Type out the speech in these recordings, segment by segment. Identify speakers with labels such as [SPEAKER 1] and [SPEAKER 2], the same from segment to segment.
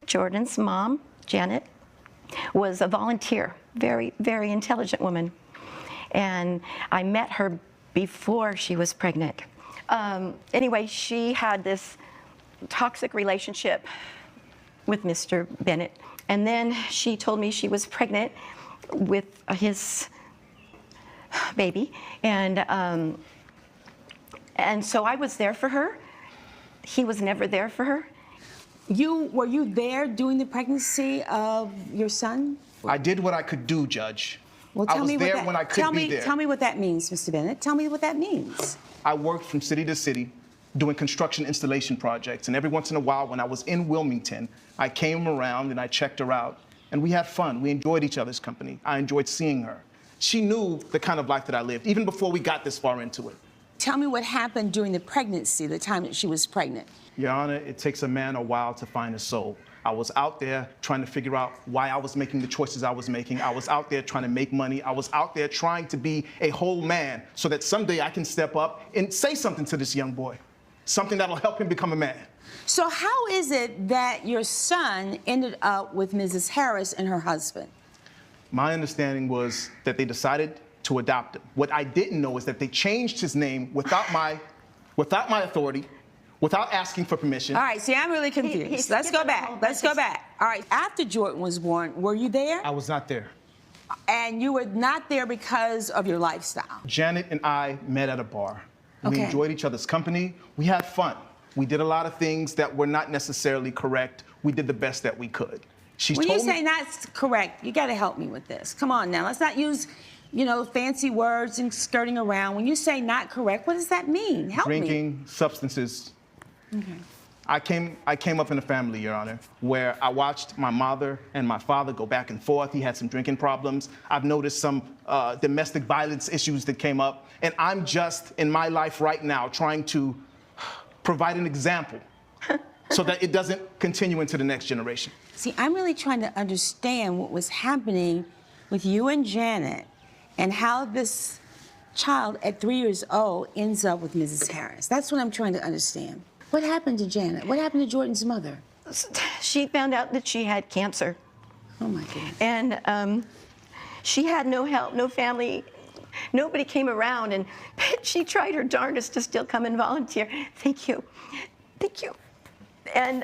[SPEAKER 1] Jordan's mom, Janet, was a volunteer, very, very intelligent woman. And I met her before she was pregnant. Anyway, she had this toxic relationship with Mr. Bennett. And then she told me she was pregnant with his baby. And so I was there for her. He was never there for her.
[SPEAKER 2] Were you there during the pregnancy of your son?
[SPEAKER 3] I did what I could do, Judge.
[SPEAKER 2] Well,
[SPEAKER 3] I was there when I could be there.
[SPEAKER 2] Tell me what that means, Mr. Bennett. Tell me what that means.
[SPEAKER 3] I worked from city to city doing construction installation projects, and every once in a while when I was in Wilmington, I came around and I checked her out, and we had fun. We enjoyed each other's company. I enjoyed seeing her. She knew the kind of life that I lived, even before we got this far into it.
[SPEAKER 2] Tell me what happened during the pregnancy, the time that she was pregnant.
[SPEAKER 3] Your Honor, it takes a man a while to find a soul. I was out there trying to figure out why I was making the choices I was making. I was out there trying to make money. I was out there trying to be a whole man so that someday I can step up and say something to this young boy, something that'll help him become a man.
[SPEAKER 2] So how is it that your son ended up with Mrs. Harris and her husband?
[SPEAKER 3] My understanding was that they decided to adopt him. What I didn't know is that they changed his name without my authority, without asking for permission.
[SPEAKER 2] All right, see, I'm really confused. Let's go back. Let's go back. All right, after Jordan was born, were you there?
[SPEAKER 3] I was not there.
[SPEAKER 2] And you were not there because of your lifestyle?
[SPEAKER 3] Janet and I met at a bar. We
[SPEAKER 2] Okay.
[SPEAKER 3] enjoyed each other's company. We had fun. We did a lot of things that were not necessarily correct. We did the best that we could.
[SPEAKER 2] When you say not correct, you got to help me with this. Come on now, let's not use, fancy words and skirting around. When you say not correct, what does that mean? Help me.
[SPEAKER 3] Drinking, substances.
[SPEAKER 2] Okay.
[SPEAKER 3] I came up in a family, Your Honor, where I watched my mother and my father go back and forth. He had some drinking problems. I've noticed some domestic violence issues that came up. And I'm just, in my life right now, trying to provide an example so that it doesn't continue into the next generation.
[SPEAKER 2] See, I'm really trying to understand what was happening with you and Janet and how this child at 3 years old ends up with Mrs. Harris. That's what I'm trying to understand. What happened to Janet? What happened to Jordan's mother?
[SPEAKER 1] She found out that she had cancer.
[SPEAKER 2] Oh, my goodness.
[SPEAKER 1] And she had no help, no family. Nobody came around, and she tried her darndest to still come and volunteer. Thank you. Thank you. And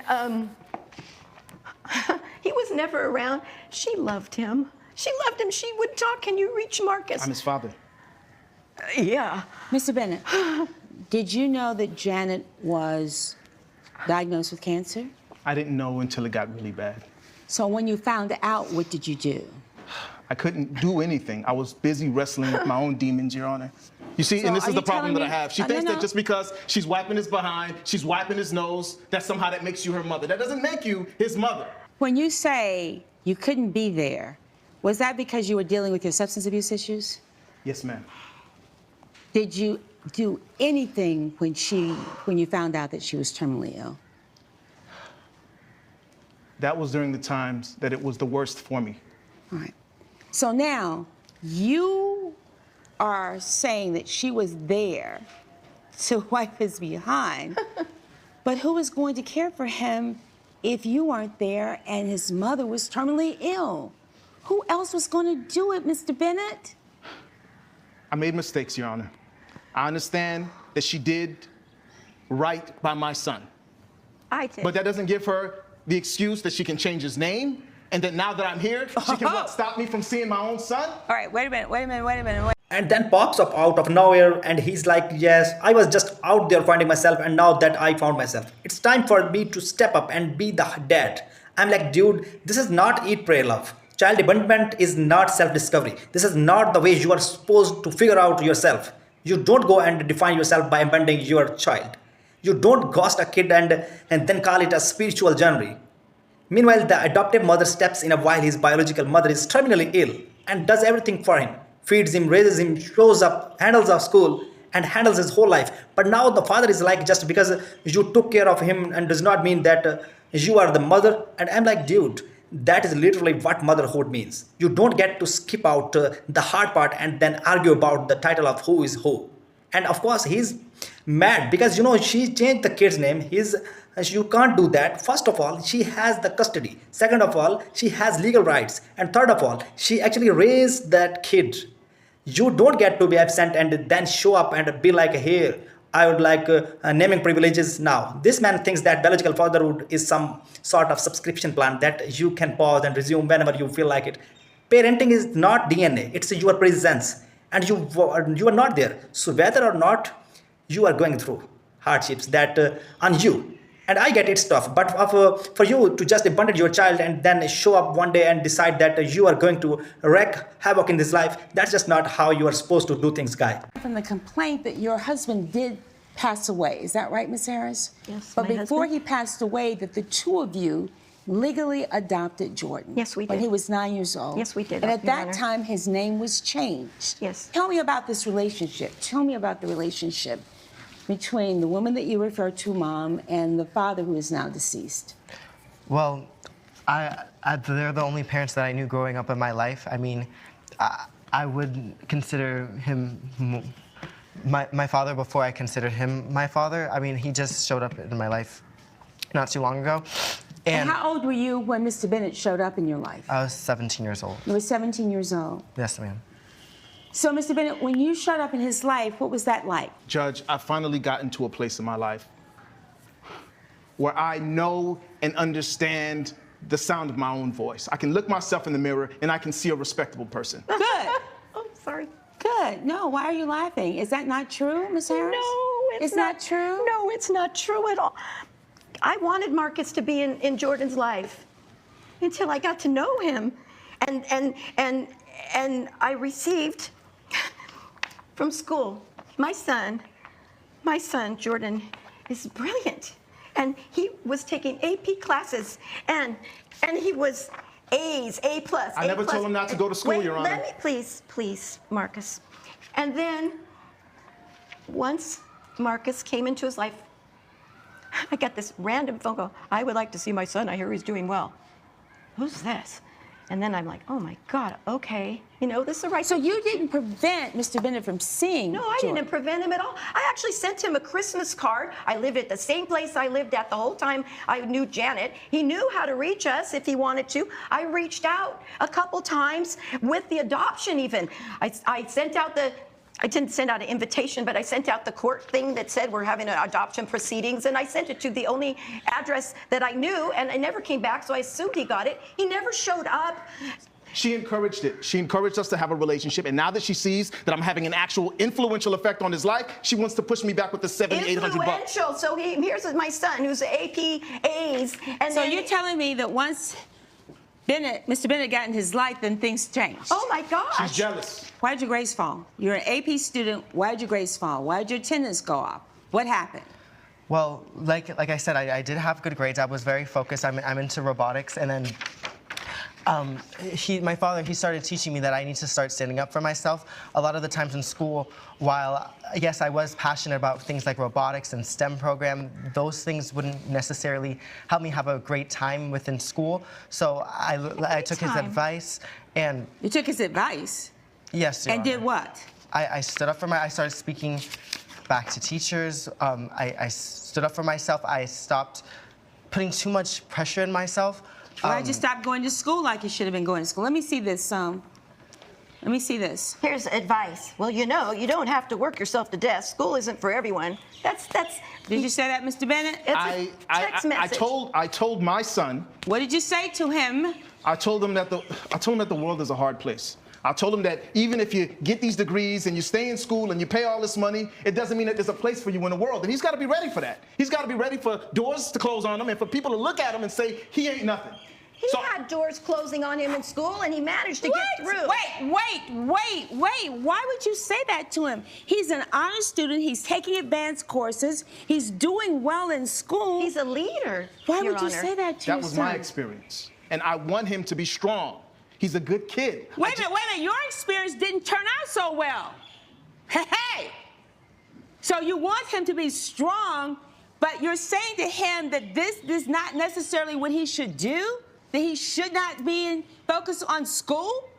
[SPEAKER 1] he was never around. She loved him. She loved him. She would talk. Can you reach Marcus?
[SPEAKER 3] I'm his father.
[SPEAKER 1] Yeah.
[SPEAKER 2] Mr. Bennett, did you know that Janet was diagnosed with cancer?
[SPEAKER 3] I didn't know until it got really bad.
[SPEAKER 2] So when you found out, what did you do?
[SPEAKER 3] I couldn't do anything. I was busy wrestling with my own demons, Your Honor. You see,
[SPEAKER 2] So
[SPEAKER 3] and this
[SPEAKER 2] are
[SPEAKER 3] is the
[SPEAKER 2] you
[SPEAKER 3] problem that
[SPEAKER 2] telling
[SPEAKER 3] I
[SPEAKER 2] me-
[SPEAKER 3] have. She
[SPEAKER 2] No,
[SPEAKER 3] thinks
[SPEAKER 2] no.
[SPEAKER 3] that just because she's wiping his behind, she's wiping his nose, that somehow that makes you her mother. That doesn't make you his mother.
[SPEAKER 2] When you say you couldn't be there, was that because you were dealing with your substance abuse issues?
[SPEAKER 3] Yes, ma'am.
[SPEAKER 2] Did you do anything when you found out that she was terminally ill?
[SPEAKER 3] That was during the times that it was the worst for me.
[SPEAKER 2] All right. So now you are saying that she was there to wipe his behind, but who was going to care for him if you weren't there and his mother was terminally ill? Who else was going to do it, Mr. Bennett?
[SPEAKER 3] I made mistakes, Your Honor. I understand that she did right by my son.
[SPEAKER 1] I did.
[SPEAKER 3] But that doesn't give her the excuse that she can change his name and that now that I'm here, she can what, stop me from seeing my own son?
[SPEAKER 2] All right, wait a minute.
[SPEAKER 4] And then pops up out of nowhere and he's like, yes, I was just out there finding myself and now that I found myself, it's time for me to step up and be the dad. I'm like, dude, this is not eat, pray, love. Child abandonment is not self-discovery. This is not the way you are supposed to figure out yourself. You don't go and define yourself by abandoning your child. You don't ghost a kid and then call it a spiritual journey. Meanwhile, the adoptive mother steps in while his biological mother is terminally ill and does everything for him. Feeds him, raises him, shows up, handles our school, and handles his whole life. But now the father is like, just because you took care of him and does not mean that you are the mother. And I'm like, dude, that is literally what motherhood means. You don't get to skip out the hard part and then argue about the title of who is who. And of course, he's mad because, she changed the kid's name. His You can't do that. First of all, she has the custody. Second of all, she has legal rights. And third of all, she actually raised that kid. You don't get to be absent and then show up and be like, here, I would like naming privileges now. This man thinks that biological fatherhood is some sort of subscription plan that you can pause and resume whenever you feel like it. Parenting is not DNA, it's your presence. And you are not there. So whether or not you are going through hardships that on you, and I get it's tough, but for you to just abandon your child and then show up one day and decide that you are going to wreak havoc in this life, that's just not how you are supposed to do things, guy.
[SPEAKER 2] From the complaint that your husband did pass away, is that right, Ms. Harris?
[SPEAKER 1] Yes,
[SPEAKER 2] But
[SPEAKER 1] my
[SPEAKER 2] before
[SPEAKER 1] husband.
[SPEAKER 2] he passed away, that the two of you legally adopted Jordan.
[SPEAKER 1] Yes, we
[SPEAKER 2] When
[SPEAKER 1] did.
[SPEAKER 2] he was 9 years old.
[SPEAKER 1] Yes, we did,
[SPEAKER 2] And at
[SPEAKER 1] Your
[SPEAKER 2] that
[SPEAKER 1] Honor.
[SPEAKER 2] time, his name was changed.
[SPEAKER 1] Yes.
[SPEAKER 2] Tell me about this relationship. Tell me about the relationship between the woman that you refer to, Mom, and the father who is now deceased.
[SPEAKER 5] Well, they're the only parents that I knew growing up in my life. I mean, I would consider him my father before I considered him my father. I mean, he just showed up in my life not too long ago.
[SPEAKER 2] And how old were you when Mr. Bennett showed up in your life?
[SPEAKER 5] I was 17 years old.
[SPEAKER 2] You were 17 years old.
[SPEAKER 5] Yes, ma'am.
[SPEAKER 2] So, Mr. Bennett, when you showed up in his life, what was that like?
[SPEAKER 3] Judge, I finally got into a place in my life where I know and understand the sound of my own voice. I can look myself in the mirror and I can see a respectable person.
[SPEAKER 2] Good.
[SPEAKER 1] Oh, sorry.
[SPEAKER 2] Good. No, why are you laughing? Is that not true, Ms. Harris?
[SPEAKER 1] No, it's
[SPEAKER 2] not true?
[SPEAKER 1] No, it's not true at all. I wanted Marcus to be in Jordan's life until I got to know him, and I received from school. My son Jordan is brilliant, and he was taking AP classes, and he was A's, A+.
[SPEAKER 3] I never told him not to go to school,
[SPEAKER 1] Wait,
[SPEAKER 3] Your Honor.
[SPEAKER 1] Let me, please, Marcus. And then, once Marcus came into his life, I got this random phone call. I would like to see my son. I hear he's doing well. Who's this? And then I'm like, oh my God, okay. You know, this is the right.
[SPEAKER 2] So you didn't prevent Mr. Bennett from seeing
[SPEAKER 1] No, I
[SPEAKER 2] Jordan.
[SPEAKER 1] didn't prevent him at all. I actually sent him a Christmas card. I lived at the same place I lived at the whole time I knew Janet. He knew how to reach us if he wanted to. I reached out a couple times with the adoption even. I sent out I didn't send out an invitation, but I sent out the court thing that said we're having an adoption proceedings, and I sent it to the only address that I knew, and it never came back, so I assumed he got it. He never showed up.
[SPEAKER 3] She encouraged it. She encouraged us to have a relationship, and now that she sees that I'm having an actual influential effect on his life, she wants to push me back with the $700-800.
[SPEAKER 1] Influential. So here's my son, who's AP A's, and
[SPEAKER 2] So
[SPEAKER 1] then
[SPEAKER 2] you're telling me that once Mr. Bennett got in his life, then things changed.
[SPEAKER 1] oh my gosh.
[SPEAKER 3] She's jealous.
[SPEAKER 2] Why did your grades fall? You're an AP student. Why did your grades fall? Why did your attendance go up? What happened?
[SPEAKER 5] Well, like I said, I did have good grades. I was very focused. I'm into robotics, and then my father, he started teaching me that I need to start standing up for myself. A lot of the times in school, while yes, I was passionate about things like robotics and STEM program, those things wouldn't necessarily help me have a great time within school. So I took his
[SPEAKER 1] time?
[SPEAKER 5] advice, and
[SPEAKER 2] You took his advice
[SPEAKER 5] yes, Your
[SPEAKER 2] and
[SPEAKER 5] Honor.
[SPEAKER 2] did what?
[SPEAKER 5] I stood up I started speaking back to teachers. I stood up for myself. I stopped putting too much pressure in myself.
[SPEAKER 2] Why'd you stop going to school like you should have been going to school? Let me see this. Let me see this.
[SPEAKER 1] Here's advice. Well, you know, you don't have to work yourself to death. School isn't for everyone. That's.
[SPEAKER 2] Did you say that, Mr. Bennett?
[SPEAKER 1] It's a text message.
[SPEAKER 3] I told my son.
[SPEAKER 2] What did you say to him?
[SPEAKER 3] I told him that the world is a hard place. I told him that even if you get these degrees and you stay in school and you pay all this money, it doesn't mean that there's a place for you in the world. And he's got to be ready for that. He's got to be ready for doors to close on him and for people to look at him and say he ain't nothing.
[SPEAKER 1] He had doors closing on him in school, and he managed to get through.
[SPEAKER 2] Wait. Why would you say that to him? He's an honor student. He's taking advanced courses. He's doing well in school.
[SPEAKER 1] He's a leader.
[SPEAKER 2] Why
[SPEAKER 1] Your
[SPEAKER 2] would you
[SPEAKER 1] Honor.
[SPEAKER 2] say that to your
[SPEAKER 3] That was
[SPEAKER 2] son?
[SPEAKER 3] my experience. And I want him to be strong. He's a good kid.
[SPEAKER 2] Wait a minute. Your experience didn't turn out so well. Hey! So you want him to be strong, but you're saying to him that this is not necessarily what he should do? That he should not be focused on school?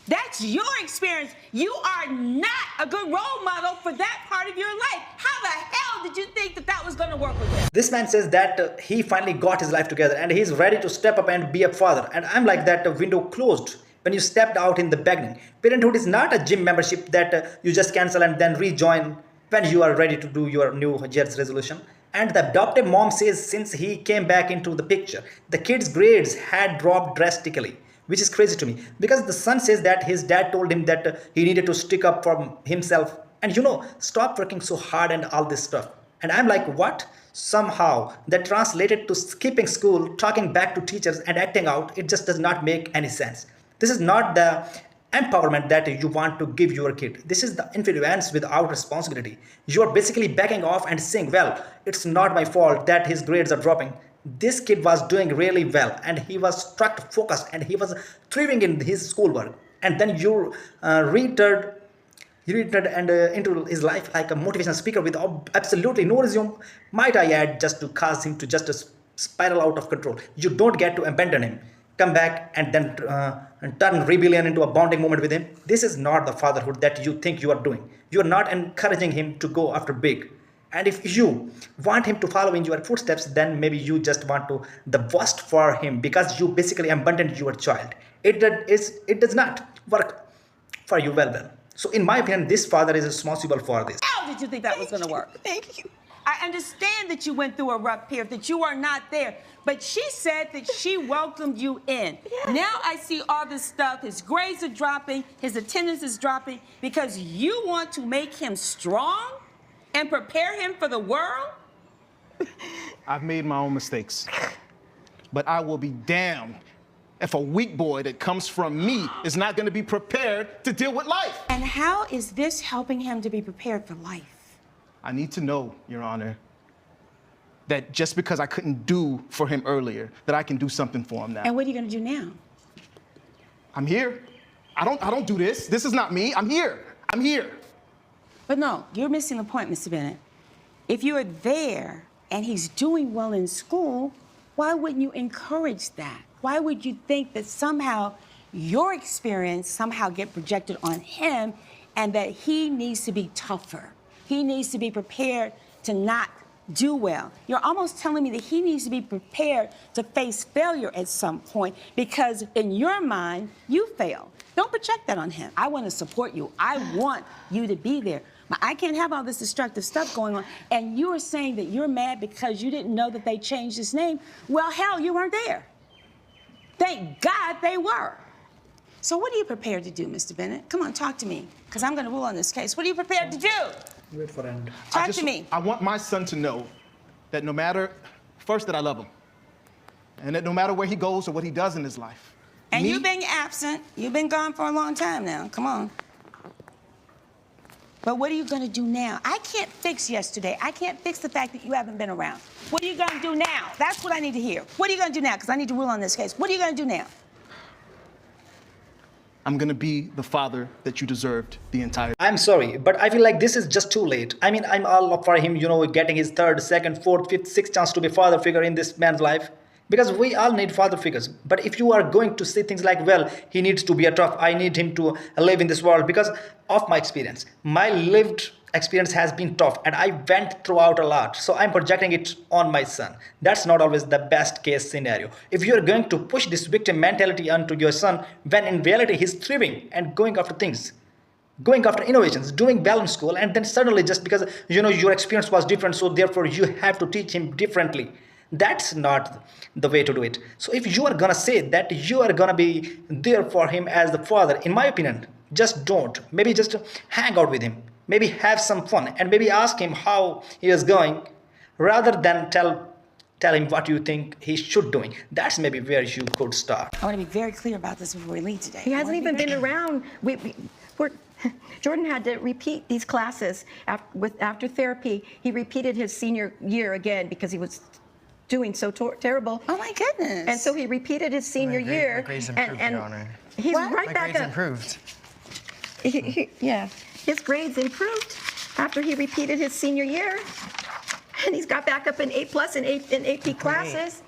[SPEAKER 2] That's your experience. You are not a good role model for that part of your life. How the hell How did you think that that was going to work with him?
[SPEAKER 4] This man says that he finally got his life together and he's ready to step up and be a father. And I'm like, that window closed when you stepped out in the beginning. Parenthood is not a gym membership that you just cancel and then rejoin when you are ready to do your New Year's resolution. And the adoptive mom says since he came back into the picture, the kid's grades had dropped drastically, which is crazy to me. Because the son says that his dad told him that he needed to stick up for himself and, stop working so hard and all this stuff. And I'm like, what? Somehow that translated to skipping school, talking back to teachers and acting out. It just does not make any sense. This is not the empowerment that you want to give your kid. This is the influence without responsibility. You are basically backing off and saying, well, it's not my fault that his grades are dropping. This kid was doing really well and he was struck focused and he was thriving in his schoolwork. And then you returned into his life like a motivational speaker with absolutely no resume, might I add, just to cause him to just spiral out of control. You don't get to abandon him, come back and then turn rebellion into a bonding moment with him. This is not the fatherhood that you think you are doing. You are not encouraging him to go after big. And if you want him to follow in your footsteps, then maybe you just want to the worst for him because you basically abandoned your child. It does not work for you well. So in my opinion, this father is responsible for this.
[SPEAKER 2] How did you think that was going to work?
[SPEAKER 1] Thank you.
[SPEAKER 2] I understand that you went through a rough period, that you are not there. But she said that she welcomed you in.
[SPEAKER 1] Yes.
[SPEAKER 2] Now I see all this stuff. His grades are dropping. His attendance is dropping because you want to make him strong and prepare him for the world?
[SPEAKER 3] I've made my own mistakes. But I will be damned if a weak boy that comes from me is not going to be prepared to deal with life.
[SPEAKER 2] And how is this helping him to be prepared for life?
[SPEAKER 3] I need to know, Your Honor, that just because I couldn't do for him earlier, that I can do something for him now.
[SPEAKER 2] And what are you going to do now?
[SPEAKER 3] I'm here. I don't do this. This is not me. I'm here. I'm here.
[SPEAKER 2] But no, you're missing the point, Mr. Bennett. If you're there and he's doing well in school, why wouldn't you encourage that? Why would you think that somehow your experience somehow get projected on him and that he needs to be tougher? He needs to be prepared to not do well. You're almost telling me that he needs to be prepared to face failure at some point because in your mind, you failed. Don't project that on him. I want to support you. I want you to be there. But I can't have all this destructive stuff going on. And you are saying that you're mad because you didn't know that they changed his name. Well, hell, you weren't there. Thank God they were. So what are you prepared to do, Mr. Bennett? Come on, talk to me, because I'm going to rule on this case. What are you prepared to do?
[SPEAKER 4] Wait for end.
[SPEAKER 2] Talk to me.
[SPEAKER 3] I want my son to know that no matter, first, that I love him. And that no matter where he goes or what he does in his life.
[SPEAKER 2] And you've been absent. You've been gone for a long time now. Come on. But what are you going to do now? I can't fix yesterday. I can't fix the fact that you haven't been around. What are you going to do now? That's what I need to hear. What are you going to do now? Because I need to rule on this case. What are you going to do now?
[SPEAKER 3] I'm going to be the father that you deserved the entire.
[SPEAKER 4] I'm sorry, but I feel like this is just too late. I mean, I'm all up for him, getting his third, second, fourth, fifth, sixth chance to be father figure in this man's life. Because we all need father figures. But if you are going to say things like, well, he needs to be a tough, I need him to live in this world because of my experience. My lived experience has been tough and I went throughout a lot. So I'm projecting it on my son. That's not always the best case scenario. If you're going to push this victim mentality onto your son, when in reality he's thriving and going after things, going after innovations, doing well in school, and then suddenly just because, your experience was different, so therefore you have to teach him differently. That's not the way to do it. So if you are gonna say that you are gonna be there for him as the father, in my opinion, just don't. Maybe just hang out with him. Maybe have some fun and maybe ask him how he is going rather than tell him what you think he should doing. That's maybe where you could start.
[SPEAKER 2] I want to be very clear about this before we leave today.
[SPEAKER 1] He hasn't even been around. Jordan had to repeat these classes after therapy. He repeated his senior year again because he was doing so terrible.
[SPEAKER 2] Oh my goodness.
[SPEAKER 1] And so he repeated his senior year.
[SPEAKER 5] My grades improved, Your Honor.
[SPEAKER 1] He's
[SPEAKER 2] What?
[SPEAKER 1] right
[SPEAKER 5] My
[SPEAKER 1] back
[SPEAKER 5] grades
[SPEAKER 1] up.
[SPEAKER 5] improved.
[SPEAKER 1] Yeah, his grades improved after he repeated his senior year. And he's got back up in A+ in AP classes.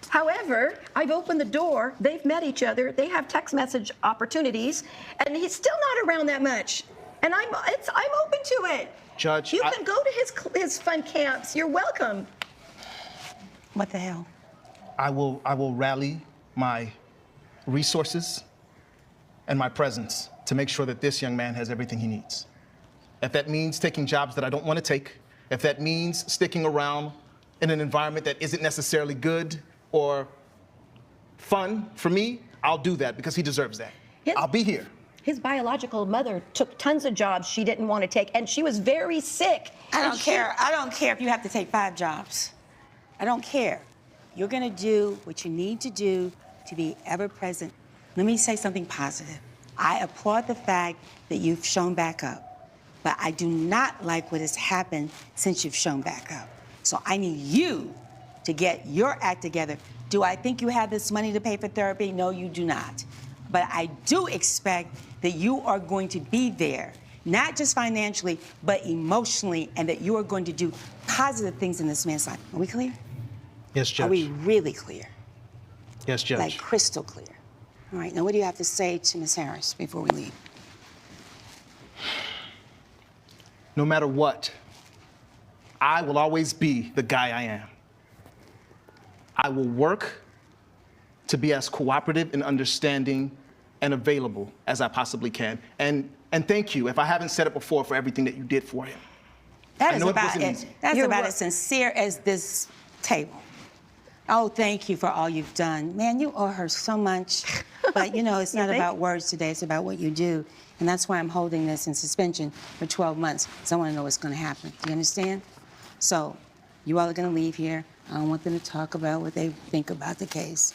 [SPEAKER 1] However, I've opened the door. They've met each other. They have text message opportunities, and he's still not around that much. And I'm open to it.
[SPEAKER 3] Judge,
[SPEAKER 1] You can go to his fun camps. You're welcome.
[SPEAKER 2] What the hell?
[SPEAKER 3] I will rally my resources and my presence to make sure that this young man has everything he needs. If that means taking jobs that I don't want to take, if that means sticking around in an environment that isn't necessarily good or fun for me, I'll do that because he deserves that. I'll be here.
[SPEAKER 1] His biological mother took tons of jobs she didn't want to take, and she was very sick.
[SPEAKER 2] I don't care. I don't care if you have to take 5 jobs. I don't care. You're going to do what you need to do to be ever present. Let me say something positive. I applaud the fact that you've shown back up, but I do not like what has happened since you've shown back up. So I need you to get your act together. Do I think you have this money to pay for therapy? No, you do not. But I do expect that you are going to be there, not just financially, but emotionally, and that you are going to do positive things in this man's life. Are we clear?
[SPEAKER 3] Yes, Judge.
[SPEAKER 2] Are we really clear?
[SPEAKER 3] Yes, Judge.
[SPEAKER 2] Like crystal clear. All right, now what do you have to say to Ms. Harris before we leave?
[SPEAKER 3] No matter what, I will always be the guy I am. I will work to be as cooperative and understanding and available as I possibly can. And thank you, if I haven't said it before, for everything that you did for him.
[SPEAKER 2] That
[SPEAKER 3] I
[SPEAKER 2] is
[SPEAKER 3] know it
[SPEAKER 2] about
[SPEAKER 3] wasn't
[SPEAKER 2] it.
[SPEAKER 3] easy.
[SPEAKER 2] That's
[SPEAKER 1] You're
[SPEAKER 2] about
[SPEAKER 1] right.
[SPEAKER 2] as sincere as this table. Oh, thank you for all you've done. Man, you owe her so much. But you know, it's not
[SPEAKER 1] think?
[SPEAKER 2] about words today, it's about what you do. And that's why I'm holding this in suspension for 12 months, because I want to know what's going to happen. Do you understand? So, you all are going to leave here. I don't want them to talk about what they think about the case.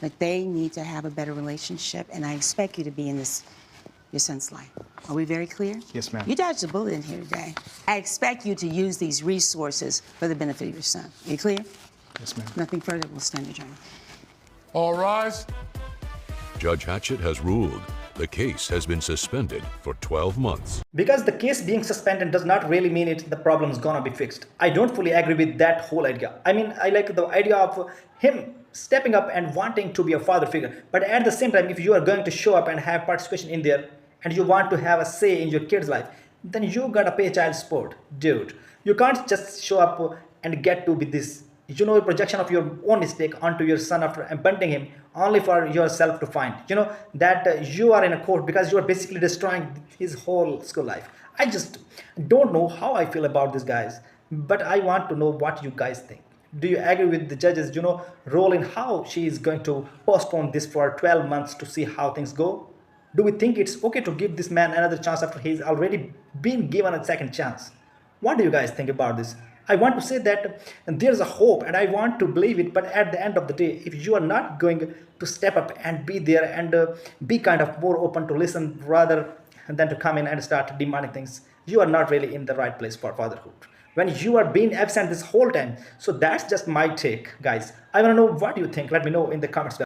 [SPEAKER 2] But they need to have a better relationship, and I expect you to be in this, your son's life. Are we very clear?
[SPEAKER 3] Yes, ma'am.
[SPEAKER 2] You dodged a bullet in here today. I expect you to use these resources for the benefit of your son. Are you clear?
[SPEAKER 3] Yes, ma'am.
[SPEAKER 2] Nothing further. We'll stand adjourned.
[SPEAKER 6] All rise.
[SPEAKER 7] Judge Hatchett has ruled the case has been suspended for 12 months.
[SPEAKER 4] Because the case being suspended does not really mean the problem's gonna be fixed. I don't fully agree with that whole idea. I mean, I like the idea of him stepping up and wanting to be a father figure. But at the same time, if you are going to show up and have participation in there, and you want to have a say in your kid's life, then you gotta pay child support, dude. You can't just show up and get to be this, projection of your own mistake onto your son after abandoning him only for yourself to find, that you are in a court because you are basically destroying his whole school life. I just don't know how I feel about this, guys, but I want to know what you guys think. Do you agree with the judge's, role in how she is going to postpone this for 12 months to see how things go? Do we think it's okay to give this man another chance after he's already been given a second chance? What do you guys think about this? I want to say that there's a hope and I want to believe it, but at the end of the day, if you are not going to step up and be there and be kind of more open to listen rather than to come in and start demanding things, you are not really in the right place for fatherhood. When you are being absent this whole time. So that's just my take, guys. I want to know what you think. Let me know in the comments below.